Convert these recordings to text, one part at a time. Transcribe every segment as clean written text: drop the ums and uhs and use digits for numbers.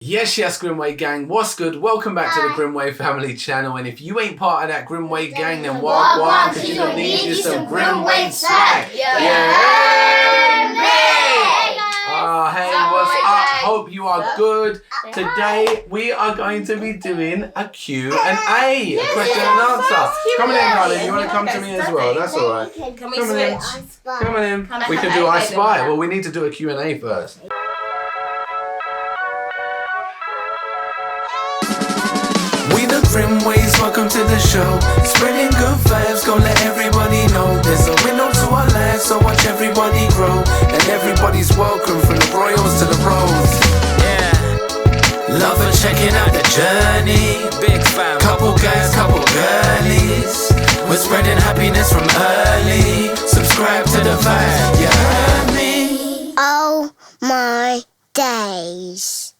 Yes, Grimwade gang, what's good? Welcome back to the Grimwade family channel, and if you ain't part of that Grimwade gang, then what? Because you need you some Grimwade swag. Hey, what's up? Hope you are good. Today we are going to be doing a Q&A, a question and answer. Come on in, darling. You want to come to me as well? That's all right. Can we switch? Come on in. We can do I Spy. Well, we need to do a Q&A first. We the Grimwades, welcome to the show. Spreading good vibes, gonna let everybody know. There's a window to our lives, so watch everybody grow. And everybody's welcome, from the royals to the pros. Yeah, love her checking out the journey. Big fam, couple guys, couple girlies. We're spreading happiness from early. Subscribe to the vibe, you heard me? Oh my days.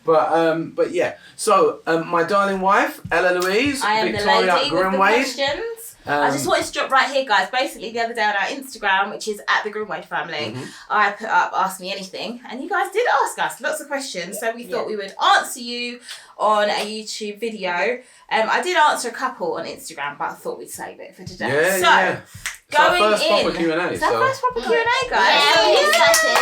But yeah. So my darling wife, Ella Louise, I am Victoria the lady with the Grimwade. questions. I just wanted to drop right here, guys. Basically, the other day on our Instagram, which is at the Grimwade family, I put up Ask Me Anything, and you guys did ask us lots of questions. So we thought we would answer you on a YouTube video. I did answer a couple on Instagram, but I thought we'd save it for today. Going first in. proper Q&A. It's our first proper Q&A, guys. Yeah, So excited.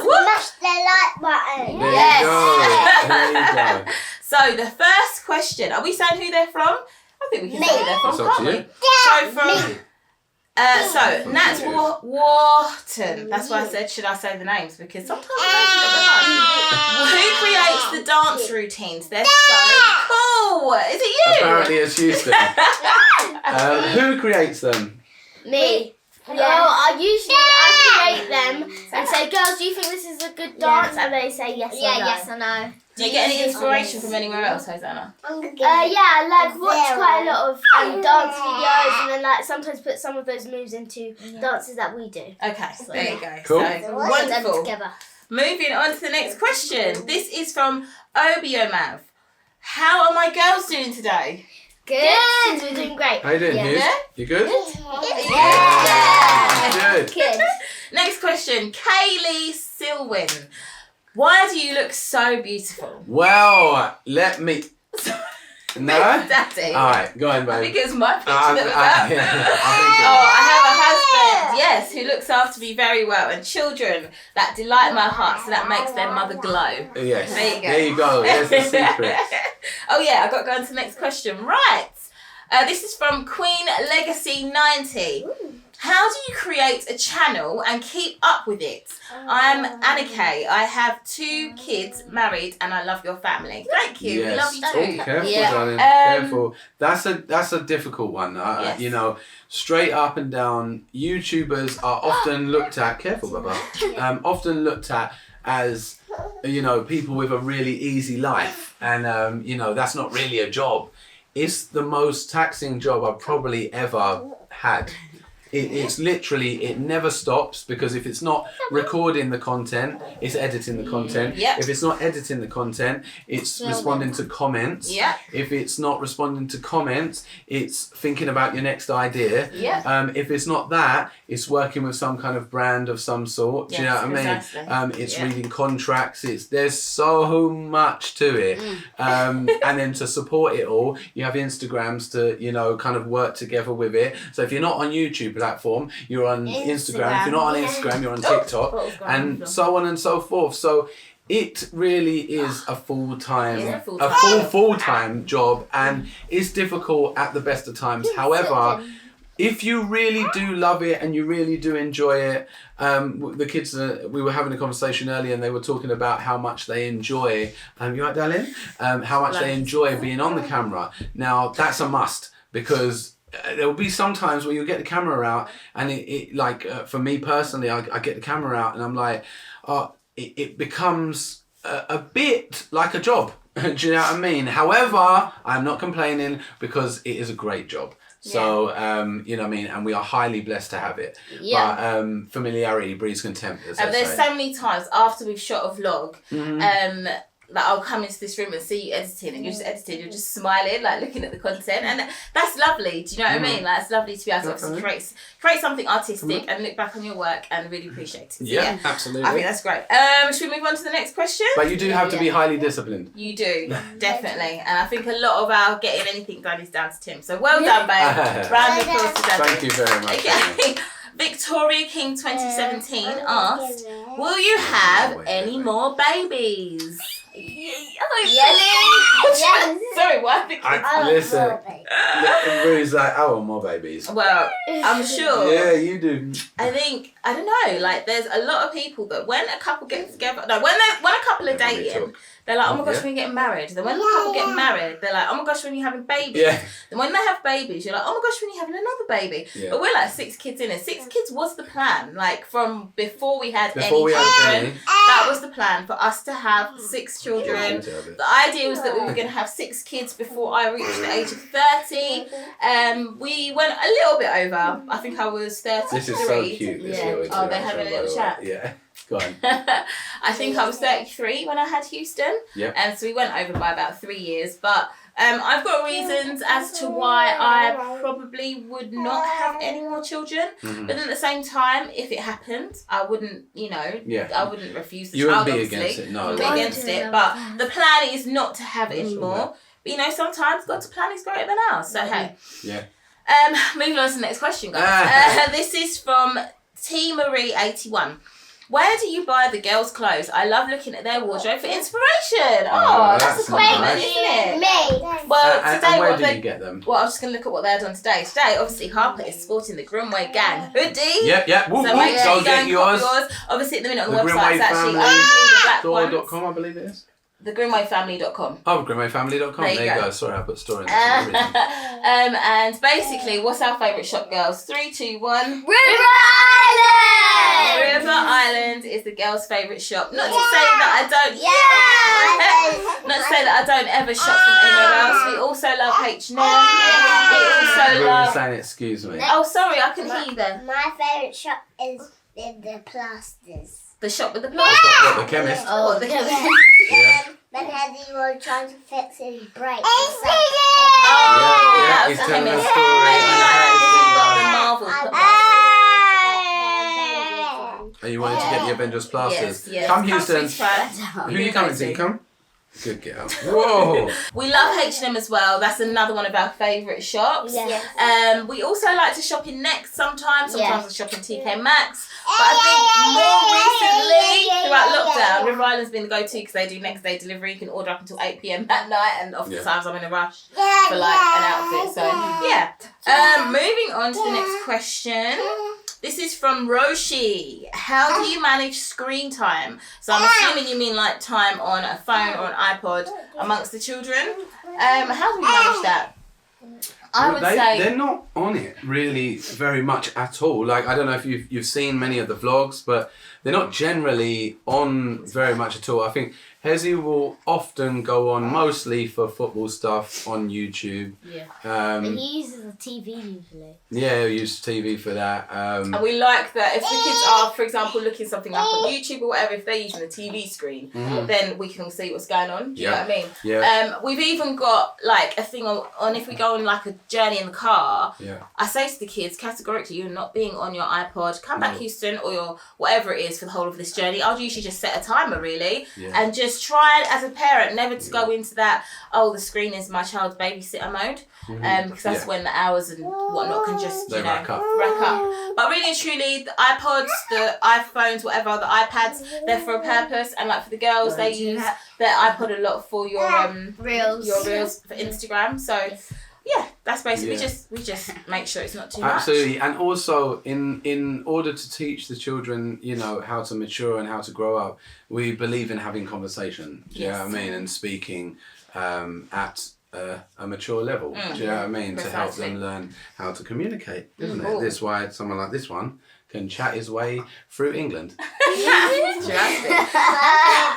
Smash the like button. There you go. So the first question, are we saying who they're from? I think we can say who they're from, It's up can't to we? you. So Nat Wharton. That's why I said, should I say the names? Because sometimes I who creates the dance routines? They're so cool. Is it you? Apparently it's Houston. Who creates them? Me. Well, I create them and say, girls, do you think this is a good dance? And they say yes or no. yes or no. Do you get any inspiration from anywhere else, Hosanna? Yeah, like watch quite a lot of dance videos and then like sometimes put some of those moves into dances that we do. Okay, there you go. Cool. So, wonderful. Together. Moving on to the next question. This is from Obiomav. How are my girls doing today? Good. We're doing great. How you doing, Hughes? Yeah? You good? Yeah. Good. Good. Next question. Kaylee Silwyn. Why do you look so beautiful? Well, let me... No? Daddy. All right, go on, babe. I think it was my picture that was up. I I have a husband, yes, who looks after me very well, and children that delight my heart, so that makes their mother glow. Yes. There you go. There you go. There's the secret. Oh yeah, I've got to go on to the next question. Right. This is from Queen Legacy 90. How do you create a channel and keep up with it? I'm Anna Kay. I have 2 kids, married, and I love your family. Thank you. Yes. We love you too. Oh, careful, Yeah. darling. Careful. That's a difficult one. Yes. You know, straight up and down, YouTubers are often looked at. Careful, Baba. Often looked at as, you know, people with a really easy life, and you know, that's not really a job. It's the most taxing job I've probably ever had. It's literally, it never stops, because if it's not recording the content, it's editing the content. Yep. If it's not editing the content, it's responding to comments. Yep. If it's not responding to comments, it's thinking about your next idea. Yep. If it's not that, it's working with some kind of brand of some sort. Do you know what I mean? Exactly. It's reading contracts. There's so much to it. And then to support it all, you have Instagrams to, you know, kind of work together with it. So if you're not on YouTube platform, you're on Instagram. If you're not on Instagram, you're on TikTok, and so on and so forth. So it really is a full-time job, and it's difficult at the best of times. However, if you really do love it and you really do enjoy it, the kids, we were having a conversation earlier, and they were talking about how much they enjoy, you right, darling? How much they enjoy being on the camera. Now, that's a must, because there will be some times where you get the camera out, and it for me personally, I get the camera out, and I'm like, it becomes a bit like a job. Do you know what I mean? However, I'm not complaining, because it is a great job. So, you know what I mean? And we are highly blessed to have it. Yeah. But familiarity breeds contempt, as they There's say. so many times after we've shot a vlog, like I'll come into this room and see you editing, and you're just editing, you're just smiling, like looking at the content, and that's lovely. Do you know what I mean? Like it's lovely to be able to obviously create something artistic and look back on your work and really appreciate it. So, yeah, absolutely. I think that's great. Should we move on to the next question? But you do have to be highly disciplined. You do, definitely. And I think a lot of our getting anything done is down to Tim. So well done, babe. Round of applause to Daddy. Thank you very much. Okay. Victoria King 2017 asked, will you have any more babies? Yes. Sorry, what? Listen, Rue's like, I want more babies. Well, I'm sure. Yeah, you do. I think, I don't know, like there's a lot of people that when a couple gets together, no, when a couple are dating, they're like, oh my gosh, when you getting married. Then when the couple get married, they're like, oh my gosh, when you're having babies. Yeah. Then when they have babies, you're like, oh my gosh, when you're having another baby. Yeah. But we're like 6 kids in it. 6 kids was the plan. Like from before we had any children, that was the plan for us to have 6 children. The idea was that we were going to have 6 kids before I reached the age of 30. We went a little bit over. I think I was 33. This is so cute. This Oh, they're having a little chat. Yeah. Go on. I think I was 33 when I had Houston. Yep. And so we went over by about 3 years. But I've got reasons as to why I probably would not have any more children. Mm-hmm. But then at the same time, if it happened, I wouldn't, I wouldn't refuse the child, wouldn't be obviously. against it, no. I wouldn't be against it. But the plan is not to have any more. But, sometimes God's plan is greater than ours. So, hey. Yeah. Moving on to the next question, guys. This is from T. Marie 81. Where do you buy the girls' clothes? I love looking at their wardrobe for inspiration. Oh, that's a compliment, isn't it? Me. Well, today and where do you get them? Well, I'm just going to look at what they had on today. Today, obviously, Harper is sporting the Grimwade Gang hoodie. Yep. So make sure you go and cop yours. Obviously, at the minute on the website, it's actually only the black ones. Store.com, I believe it is. TheGrimwadeFamily.com. Oh, Grimwadefamily.com. There you go. Sorry, I put store in there. And basically, what's our favourite shop, girls? 3, 2, 1. River Island! River Island is the girls' favourite shop. Not to say that I don't. Not to say that I don't ever shop from anywhere else. We also love H&M. We also love. Saying excuse me. Oh, sorry, I couldn't hear you there. My favourite shop is in the plasters. The shop with the plasters. The chemist. Oh, the chemist. Yeah. Then Eddie was trying to fix his brake. That was he's the telling chemist. a story. The Marvel plasters. Are you wanting to get the Avengers plasters? Yes. Come, Houston. Who are you coming to? You come? Good girl. Whoa. We love H&M as well. That's another one of our favourite shops. Yes. We also like to shop in Next sometimes. Sometimes we shop in TK Maxx. But I think more recently, throughout lockdown, River Island's been the go-to because they do next day delivery. You can order up until 8 p.m. at night, and oftentimes I'm in a rush for like an outfit. So moving on to the next question. This is from Roshi. How do you manage screen time? So I'm assuming you mean like time on a phone or an iPod amongst the children. How do we manage that? I would say they're not on it really very much at all. Like, I don't know if you've seen many of the vlogs, but they're not generally on very much at all. I think Hezi will often go on mostly for football stuff on YouTube. But he uses the TV usually. Yeah, he'll use TV for that. And we like that if the kids are, for example, looking something up on YouTube or whatever, if they're using the TV screen, then we can see what's going on. Do you know what I mean? Yeah. We've even got like a thing on if we go on like a journey in the car, I say to the kids, categorically, you're not being on your iPod. Come back, Houston, or your whatever it is for the whole of this journey. I'll usually just set a timer, really, and just try as a parent never to go into that, the screen is my child's babysitter mode, because that's when the hours and whatnot can just, rack up. But really and truly, the iPods, the iPhones, whatever, the iPads, they're for a purpose, and like for the girls, they use their iPod a lot for your reels for Instagram. So that's basically we just make sure it's not too much. Absolutely. And also in order to teach the children, how to mature and how to grow up, we believe in having conversation. Do you know what I mean? And speaking at a mature level. Do you know what I mean? Precisely. To help them learn how to communicate, isn't it? This is why someone like this one can chat his way through England. My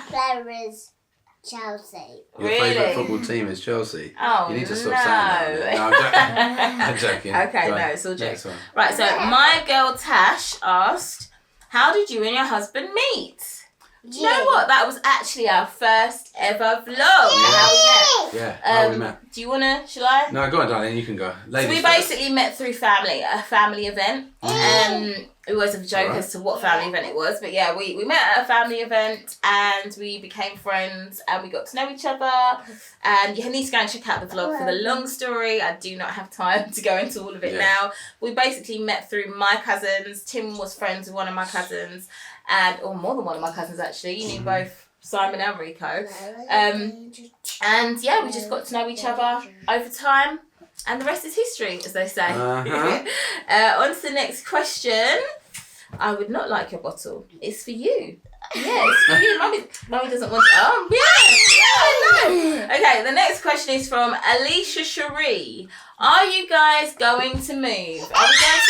player is Chelsea. Your favourite football team is Chelsea. Oh, you need to stop saying that. No, I'm joking. Okay, Go on. it's all jokes. Next one. Right, so my girl Tash asked, how did you and your husband meet? Do you know what? That was actually our first ever vlog. How we met. Yeah, how we met. Do you wanna? Shall I? No, go on, darling. You can go. So we basically met through a family event. We always have a joke as to what family event it was, but yeah, we met at a family event and we became friends and we got to know each other. And you need to go and check out the vlog for the long story. I do not have time to go into all of it now. We basically met through my cousins. Tim was friends with one of my cousins, or more than one of my cousins actually. You knew both Simon and Rico. And yeah, we just got to know each other over time. And the rest is history, as they say. On to the next question. I would not like your bottle. It's for you. Yeah, it's for you. Mummy doesn't want it. Oh, yeah, I know. Okay, the next question is from Alicia Cherie. Are you guys going to move? Are we going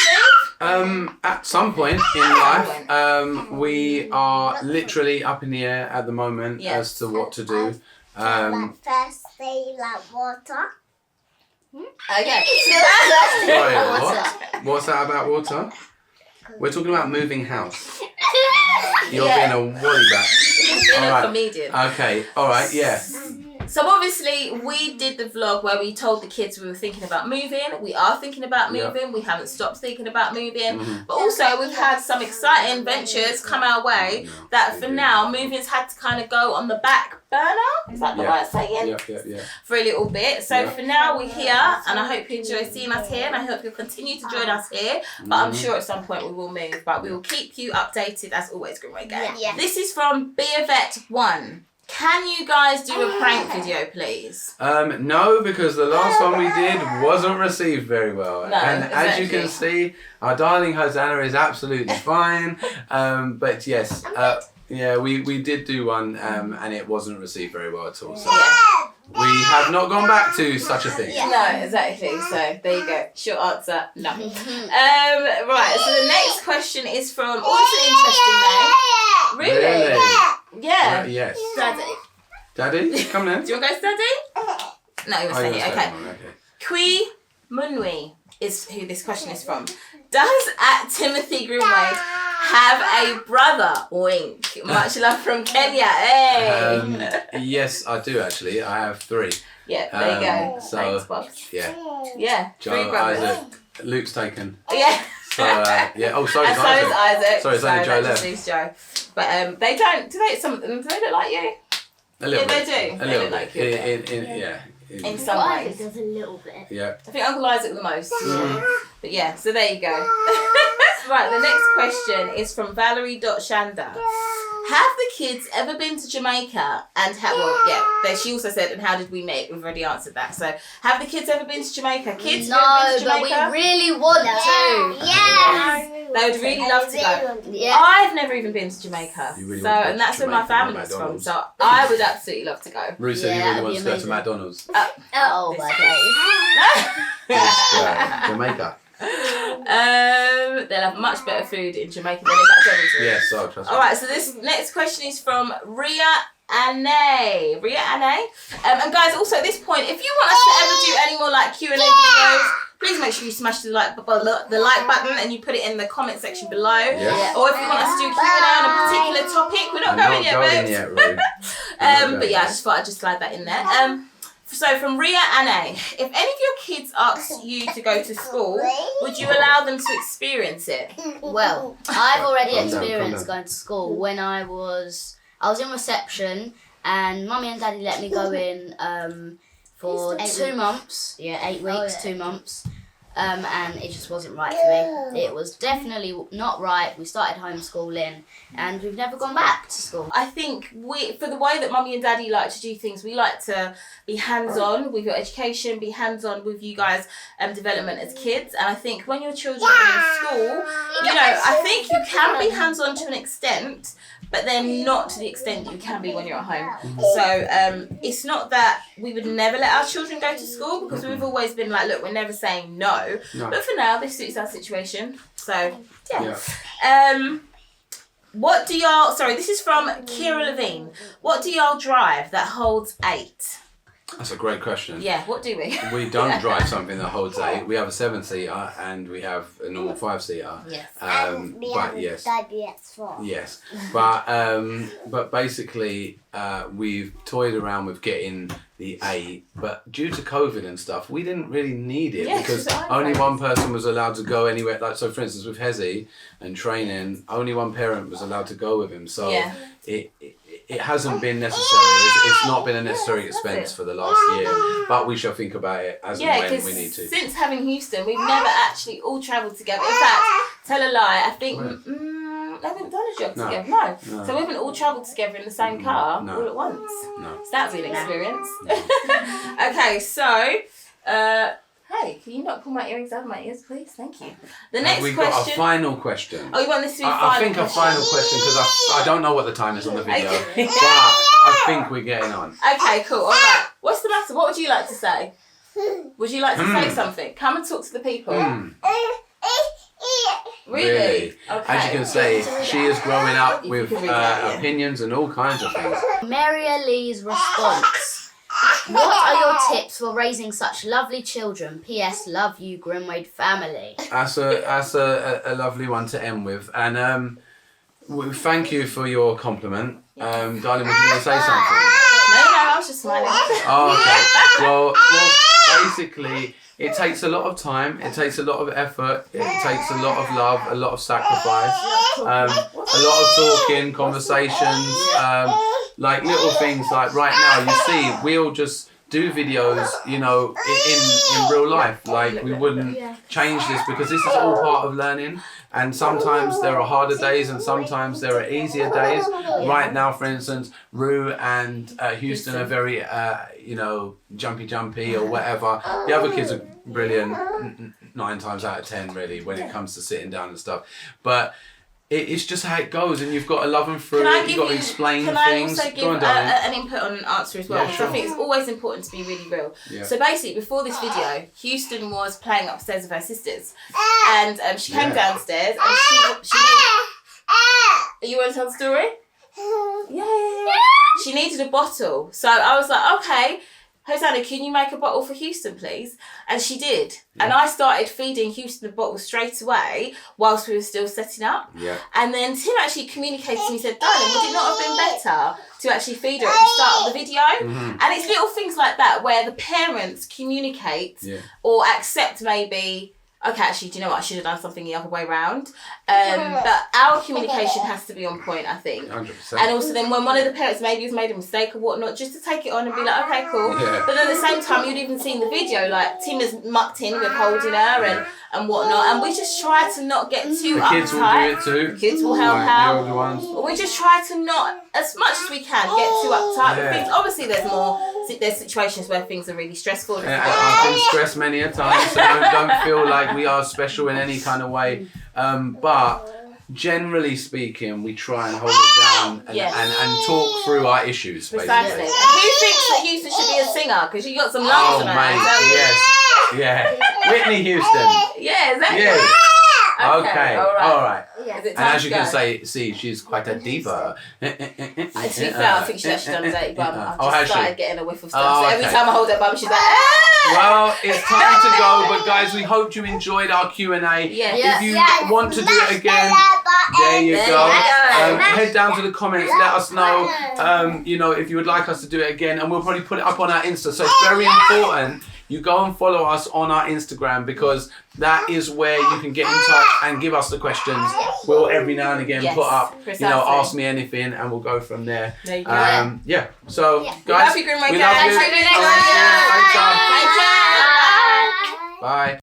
to move? At some point in life, we are literally up in the air at the moment as to what to do. Firstly, like water. Okay. Sorry, what? What's that about water? We're talking about moving house. You're being a woollybat. Being a comedian. Okay, alright, yeah. So obviously we did the vlog where we told the kids we were thinking about moving. We are thinking about moving. We haven't stopped thinking about moving. But also we've had some exciting ventures come our way that for now moving's had to kind of go on the back burner. Is that the right saying? Yeah. For a little bit. So for now we're here and I hope you enjoy seeing us here and I hope you'll continue to join us here. But I'm sure at some point we will move. But we will keep you updated as always, Grimwade Gang. Yeah. This is from BeAvet1. Can you guys do a prank video, please? No, because the last one we did wasn't received very well. No, and as you can see, our darling Hosanna is absolutely fine. But yes, we did do one and it wasn't received very well at all. So we have not gone back to such a thing. No, exactly. So there you go. Short answer, no. Right, so the next question is from, also interesting name. Really? Yeah. Yes. Daddy. Come then. Do you want to go to Daddy? No, you want to stay here. Okay. Kui Munwi is who this question is from. Does @Timothy Grimwade have a brother? Wink. Much love from Kenya. Hey. Yes, I do actually. I have 3. Yeah, there you go. So, thanks, Box. Yeah. 3 Joe, brothers. Isaac, Luke's taken. Yeah. So, Oh, sorry, and so is Isaac. Sorry, it's only Joe that left. just leaves Joe. But they don't. Some of them. Do they look like you? A little bit. They do. A They little look like bit. you. In some Isaac ways. does a little bit. Yeah. I think Uncle Isaac the most. But yeah, so there you go. Right, the next question is from Valerie.Shanda. Have the kids ever been to Jamaica and she also said, and how did we meet? We've already answered that. So, have the kids ever been to Jamaica? Kids No, ever been to Jamaica? but we really want to. Yes. They would really love to go. Yeah. I've never even been to Jamaica. You really So, want to go and to that's where my Jamaica, not family's from. McDonald's. So, I would absolutely love to go. Ruth said he Yeah, really wants to go to amazing. McDonald's. Oh my days. Jamaica. They'll have much better food in Jamaica than in McDonald's. Yes, so trust me. Alright, so this next question is from Ria Anne. And guys, also at this point, if you want us to ever do any more like Q&A videos, please make sure you smash the like button and you put it in the comment section below. Yes. Or if you want us to do Q&A on a particular topic, we're not going yet, babes. But yeah, I just thought I'd just slide that in there. So from Ria Anne, if any of your kids asked you to go to school, would you allow them to experience it? Well, I've already Calm down, experienced going to school when I was in reception and Mummy and Daddy let me go in for 2 months. Yeah, 8 weeks, 2 months. And it just wasn't right for me. It was definitely not right. We started homeschooling and we've never gone back to school. I think for the way that Mummy and Daddy like to do things, we like to be hands-on with your education, be hands-on with you guys' development as kids. And I think when your children are in school, I think you can be hands-on to an extent, but then not to the extent you can be when you're at home. So it's not that we would never let our children go to school because we've always been like, look, we're never saying no. But for now, this suits our situation. So, yeah. What do y'all... Sorry, this is from Kira Levine. What do y'all drive that holds 8? That's a great question. Yeah, what do we? We don't drive something the whole day. We have a 7-seater and we have a normal 5-seater. Yes. But yes. Yes. But basically, we've toyed around with getting the 8, but due to COVID and stuff, we didn't really need it because only one person was allowed to go anywhere. Like, so for instance, with Hezi and training, only one parent was allowed to go with him. So it hasn't been necessary. It's not been a necessary expense for the last year, but we shall think about it as and when we need to. Since having Houston, we've never actually all travelled together. In fact, tell a lie, I think I haven't done a job together. No. So we haven't all travelled together in the same car all at once. No. So that'd be an experience. Okay, so hey, can you not pull my earrings out of my ears, please? Thank you. The next We've question. got a final question. Oh, you want this to be final? I think question? a final question because I don't know what the time is on the video, but I think we're getting on. Okay, cool. All right. What's the matter? What would you like to say? Would you like to say something? Come and talk to the people. Really? Okay. As you can say, she is growing up with opinions and all kinds of things. Maria Lee's response. What are your tips for raising such lovely children? P.S. Love you, Grimwade family. That's a lovely one to end with, and thank you for your compliment, darling. Would you want to say something? No, I was just smiling. Oh, okay. Well, basically, it takes a lot of time. It takes a lot of effort. It takes a lot of love, a lot of sacrifice, a lot of talking, conversations, like little things. Like right now, you see, we'll just do videos, you know, in real life. Like we wouldn't change this because this is all part of learning. And sometimes there are harder days and sometimes there are easier days. Right now, for instance, Rue and Houston are very, jumpy or whatever. The other kids are brilliant 9 times out of 10, really, when it comes to sitting down and stuff. But it's just how it goes, and you've got to love them through it. You've got to explain things. Can I also give an input on an answer as well? Yeah, sure. I think it's always important to be really real. Yeah. So basically, before this video, Houston was playing upstairs with her sisters, and she came downstairs, and she are you want to tell the story? Yeah. She needed a bottle, so I was like, okay, Hosanna, can you make a bottle for Houston, please? And she did. Yeah. And I started feeding Houston the bottle straight away whilst we were still setting up. Yeah. And then Tim actually communicated to me and said, darling, would it not have been better to actually feed her at the start of the video? Mm-hmm. And it's little things like that where the parents communicate or accept maybe, okay, actually, do you know what? I should have done something the other way around. But our communication has to be on point, I think. 100%. And also then when one of the parents maybe has made a mistake or whatnot, just to take it on and be like, okay, cool. Yeah. But then at the same time, you'd even seen the video, like Tim has mucked in with holding her and whatnot. And we just try to not get too uptight. The kids will do it too. The kids will help The out. older ones. We just try to not, as much as we can, get too uptight with things. Obviously, there's situations where things are really stressful. And I've been stressed many a time, so don't feel like we are special in any kind of way. But generally speaking, we try and hold it down and talk through our issues, basically. Precisely. And who thinks that Houston should be a singer? Because you got some lungs on her. Mate, yes. Yeah. Whitney Houston. Yeah, exactly. Yes. Okay, all right. Is it And time as to you go? can see, she's quite a diva. To be fair, I think she's actually done a dirty bum. I've has just started she? getting a whiff of stuff. So every okay. time I hold her bum, she's like, Well, it's time to go, but guys, we hope you enjoyed our Q&A. Yeah. If you want to do it again, there you go. Head down to the comments, let us know, if you would like us to do it again, and we'll probably put it up on our Insta. So it's very important you go and follow us on our Instagram, because that is where you can get in touch and give us the questions. We'll every now and again put up, precisely. ask me anything, and we'll go from there. There you go. So, We guys, love you, Grimwade we guys. love you. Thank you. Bye. Thank you. Bye.